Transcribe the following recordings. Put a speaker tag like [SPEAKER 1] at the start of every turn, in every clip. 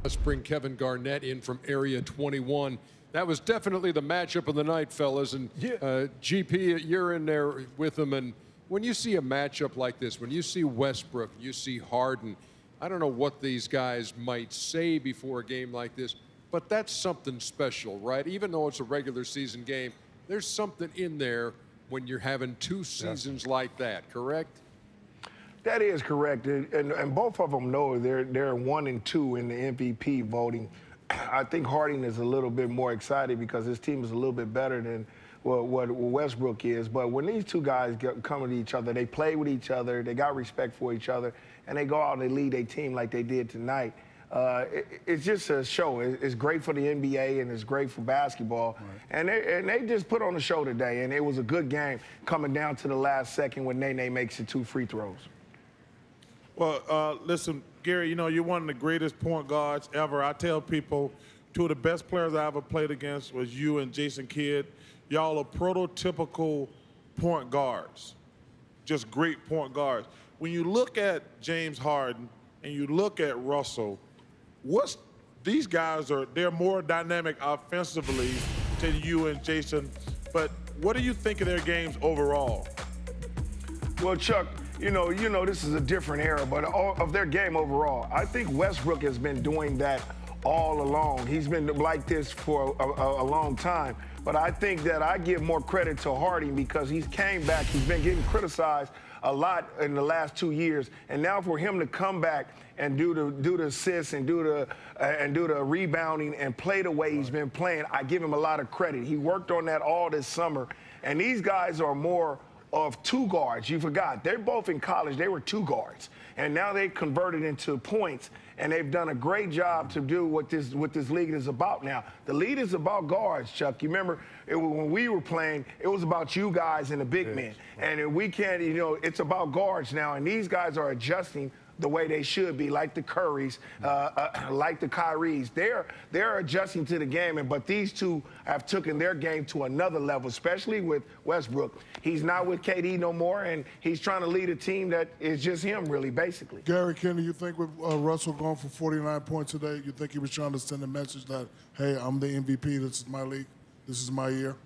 [SPEAKER 1] Let's bring Kevin Garnett in from Area 21. That was definitely the matchup of the night, fellas. And GP, you're in there with them. And when you see a matchup like this, when you see Westbrook, you see Harden, I don't know what these guys might say before a game like this, but that's something special, right? Even though it's a regular season game, there's something in there when you're having two seasons like that, correct?
[SPEAKER 2] That is correct, and both of them know they're 1 and 2 in the MVP voting. I think Harden is a little bit more excited because his team is a little bit better than what Westbrook is. But when these two guys come with each other, they play with each other, they got respect for each other, and they go out and they lead their team like they did tonight. It's just a show. It's great for the NBA and it's great for basketball. Right. And they just put on a show today, and it was a good game coming down to the last second when Nene makes it 2 free throws.
[SPEAKER 3] Well, listen, Gary, you know, you're one of the greatest point guards ever. I tell people 2 of the best players I ever played against was you and Jason Kidd. Y'all are prototypical point guards, just great point guards. When you look at James Harden and you look at Russell, these guys they're more dynamic offensively than you and Jason, but what do you think of their games overall?
[SPEAKER 2] Well, Chuck, you know, this is a different era, but of their game overall, I think Westbrook has been doing that all along. He's been like this for a long time. But I think that I give more credit to Harden because he's came back. He's been getting criticized a lot in the last 2 years, and now for him to come back and do the assists and do the rebounding and play the way he's been playing, I give him a lot of credit. He worked on that all this summer, and these guys are more of 2 guards. You forgot. They're both in college. They were 2 guards. And now they've converted into points, and they've done a great job to do what this league is about now. The league is about guards, Chuck. You remember when we were playing, it was about you guys and the big men. And we can't, you know, it's about guards now, and these guys are adjusting the way they should be, like the Currys, like the Kyries. They're adjusting to the game, but these two have taken their game to another level, especially with Westbrook. He's not with KD no more, and he's trying to lead a team that is just him, really, basically.
[SPEAKER 4] Gary, Kenny, you think with Russell going for 49 points today, you think he was trying to send a message that, hey, I'm the MVP, this is my league, this is my year?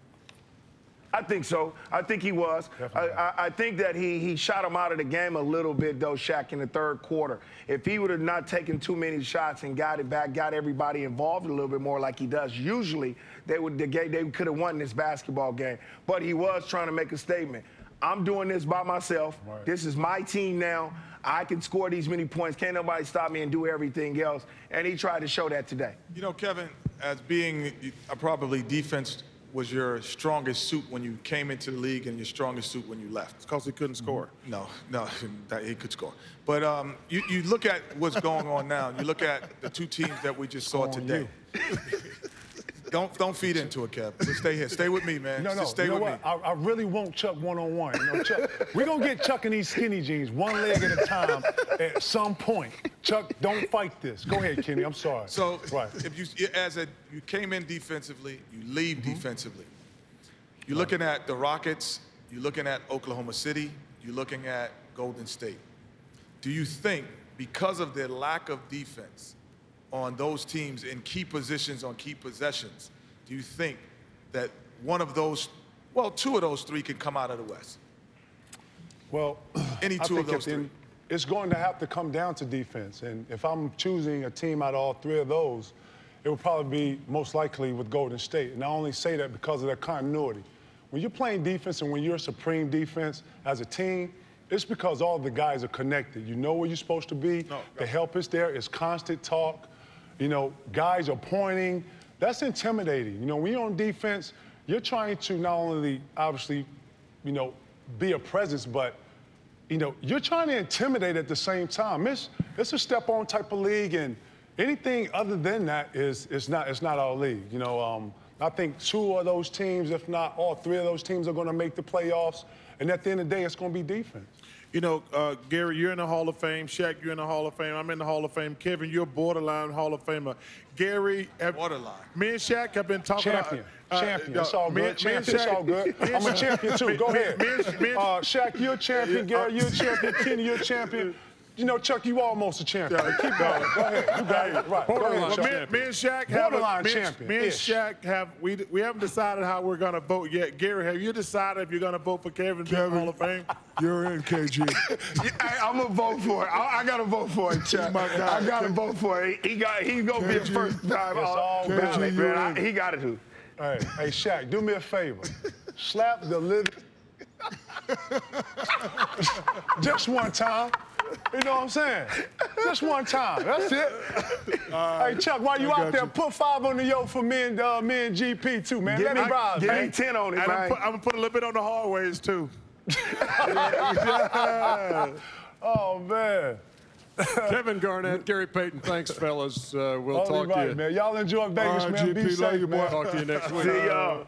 [SPEAKER 2] I think so. I think he was. I think that he shot him out of the game a little bit, though, Shaq, in the 3rd quarter. If he would have not taken too many shots and got it back, got everybody involved a little bit more like he does usually, they could have won this basketball game. But he was trying to make a statement. I'm doing this by myself. Right. This is my team now. I can score these many points. Can't nobody stop me and do everything else. And he tried to show that today.
[SPEAKER 5] You know, Kevin, as being probably defense was your strongest suit when you came into the league and your strongest suit when you left?
[SPEAKER 3] It's because he couldn't score.
[SPEAKER 5] No, he could score. But you look at what's going on now. You look at the 2 teams that we just saw today. Don't feed into it, Kev. Just stay here. Stay with me, man.
[SPEAKER 6] No,
[SPEAKER 5] just stay
[SPEAKER 6] you know
[SPEAKER 5] with
[SPEAKER 6] what?
[SPEAKER 5] me.
[SPEAKER 6] I really want Chuck one-on-one. You know, Chuck, we're going to get Chuck in these skinny jeans, one leg at a time at some point. Chuck, don't fight this. Go ahead, Kenny. I'm sorry.
[SPEAKER 5] So if you came in defensively, you leave defensively. You're looking at the Rockets. You're looking at Oklahoma City. You're looking at Golden State. Do you think, because of their lack of defense on those teams in key positions on key possessions, do you think that one of those, well, 2 of those 3 can come out of the West?
[SPEAKER 6] Well,
[SPEAKER 5] any 2 of those 3?
[SPEAKER 6] It's going to have to come down to defense. And if I'm choosing a team out of all 3 of those, it would probably be most likely with Golden State. And I only say that because of their continuity. When you're playing defense and when you're a supreme defense as a team, it's because all the guys are connected. You know where you're supposed to be. The help is there. It's constant talk. You know, guys are pointing. That's intimidating. You know, when you're on defense, you're trying to not only, obviously, you know, be a presence, but, you know, you're trying to intimidate at the same time. It's a step-on type of league, and anything other than that it's not our league. You know, I think 2 of those teams, if not all 3 of those teams, are going to make the playoffs, and at the end of the day, it's going to be defense.
[SPEAKER 3] You know, Gary, you're in the Hall of Fame. Shaq, you're in the Hall of Fame. I'm in the Hall of Fame. Kevin, you're borderline Hall of Famer. Gary,
[SPEAKER 5] borderline.
[SPEAKER 3] Me and Shaq have been talking
[SPEAKER 6] champion. That's all good. Champion, it's all good. I'm a champion, too. Go ahead. Shaq, you're a champion. Gary, you're a champion. Kenny, you're a champion. You know, Chuck, you almost a champion. Keep going. Go ahead. You got it. Right. Go ahead,
[SPEAKER 3] Well,
[SPEAKER 6] Chuck.
[SPEAKER 3] me and Shaq have
[SPEAKER 6] Borderline champion.
[SPEAKER 3] Me and Shaq have we haven't decided how we're gonna vote yet. Gary, have you decided if you're gonna vote for Kevin to the Hall of Fame?
[SPEAKER 4] You're in, KG.
[SPEAKER 2] Hey, I'm gonna vote for it. I gotta vote for it, Chuck.
[SPEAKER 4] My guy.
[SPEAKER 2] I gotta vote for it. He's gonna be a
[SPEAKER 4] KG.
[SPEAKER 2] first time
[SPEAKER 6] It's all
[SPEAKER 2] ballot,
[SPEAKER 4] KG,
[SPEAKER 2] man. He got to.
[SPEAKER 6] Hey, Shaq, do me a favor. Slap the living. Just one time. You know what I'm saying? Just one time. That's it. Hey, Chuck, while you out there, put 5 on the yoke for me and GP too, man. Let me ride,
[SPEAKER 2] Give
[SPEAKER 6] man.
[SPEAKER 2] me 10 on it,
[SPEAKER 3] And
[SPEAKER 2] man.
[SPEAKER 3] I'm gonna put a little bit on the hallways too.
[SPEAKER 6] Oh, man.
[SPEAKER 1] Kevin Garnett, Gary Payton, thanks, fellas. We'll
[SPEAKER 6] Only
[SPEAKER 1] talk to
[SPEAKER 6] right,
[SPEAKER 1] you.
[SPEAKER 6] man. Y'all enjoy Vegas,
[SPEAKER 4] All right,
[SPEAKER 6] man.
[SPEAKER 4] GP,
[SPEAKER 6] Be
[SPEAKER 4] love
[SPEAKER 6] safe,
[SPEAKER 4] you, boy.
[SPEAKER 6] man.
[SPEAKER 1] Talk to you next week.
[SPEAKER 2] See y'all.